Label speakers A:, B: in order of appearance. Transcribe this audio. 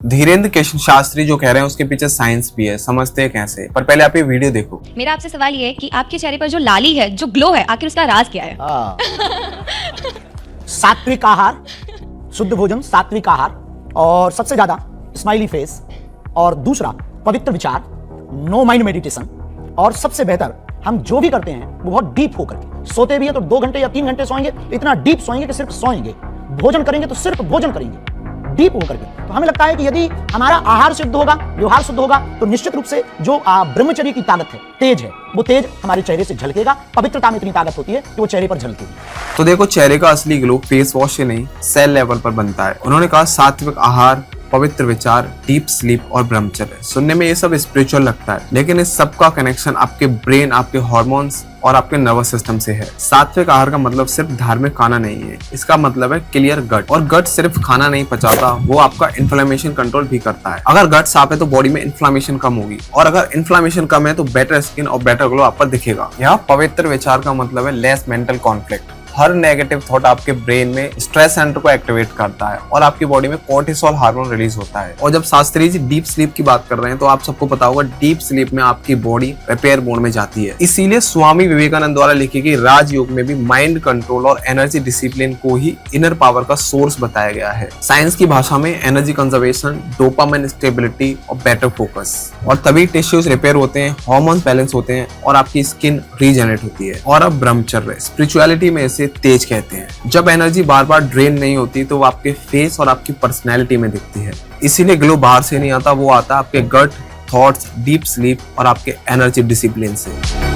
A: धीरेन्द्र कृष्ण शास्त्री जो कह रहे हैं उसके पीछे साइंस भी है, समझते हैं कैसे। पर पहले आप ये वीडियो देखो।
B: मेरा आपसे सवाल ये है कि आपके चेहरे पर जो लाली है, जो ग्लो है, आखिर उसका राज क्या है?
C: सात्विक आहार, शुद्ध भोजन, सात्विक आहार और सबसे ज्यादा स्माइली फेस और दूसरा पवित्र विचार, नो माइंड मेडिटेशन और सबसे बेहतर हम जो भी करते हैं वो बहुत डीप होकर के सोते भी है तो 2 घंटे या 3 घंटे सोएंगे, इतना डीप सोएंगे कि सिर्फ सोएंगे, भोजन करेंगे तो सिर्फ भोजन करेंगे डीप होकर के। तो हमें लगता है कि यदि हमारा आहार शुद्ध होगा, व्यवहार शुद्ध होगा तो निश्चित रूप से जो ब्रह्मचर्य की ताकत है, तेज है, वो तेज हमारे चेहरे से झलकेगा। पवित्रता में इतनी ताकत होती है कि वो चेहरे पर झलकेगी।
A: तो देखो, चेहरे का असली ग्लो फेस वॉश से नहीं, सेल लेवल पर बनता है। उन्होंने कहा सात्विक आहार, पवित्र विचार, डीप स्लीप और ब्रह्मचर्य। सुनने में ये सब स्पिरिचुअल लगता है, लेकिन इस सब का कनेक्शन आपके ब्रेन, आपके हार्मोन्स और आपके नर्वस सिस्टम से है। सात्विक आहार का मतलब सिर्फ धार्मिक खाना नहीं है, इसका मतलब है क्लियर गट। और गट सिर्फ खाना नहीं पचाता, वो आपका इन्फ्लेमेशन कंट्रोल भी करता है। अगर गट साफ है तो बॉडी में इन्फ्लेमेशन कम होगी, और अगर इन्फ्लेमेशन कम है तो बेटर स्किन और बेटर ग्लो आप पर दिखेगा। यहाँ पवित्र विचार का मतलब है लेस मेंटल कॉन्फ्लिक्ट। हर नेगेटिव थॉट आपके ब्रेन में स्ट्रेस सेंटर को एक्टिवेट करता है और आपकी बॉडी में कोर्टिसोल हार्मोन रिलीज होता है। और जब शास्त्री जी डीप स्लीप की बात कर रहे हैं तो आप सबको पता होगा डीप स्लीप में आपकी बॉडी रिपेयर मोड में जाती है। इसीलिए स्वामी विवेकानंद द्वारा लिखी गई राजयोग में भी माइंड कंट्रोल और एनर्जी डिसिप्लिन को ही इनर पावर का सोर्स बताया गया है। साइंस की भाषा में एनर्जी कंजर्वेशन, डोपामाइन स्टेबिलिटी और बेटर फोकस, और तभी टिश्यूज रिपेयर होते हैं, हार्मोन्स बैलेंस होते हैं और आपकी स्किन रीजनरेट होती है। और अब ब्रह्मचर्य, स्पिरिचुअलिटी में इसे तेज कहते हैं। जब एनर्जी बार बार ड्रेन नहीं होती तो वो आपके फेस और आपकी पर्सनैलिटी में दिखती है। इसीलिए ग्लो बाहर से नहीं आता, वो आता है आपके गट, थॉट्स, डीप स्लीप और आपके एनर्जी डिसिप्लिन से।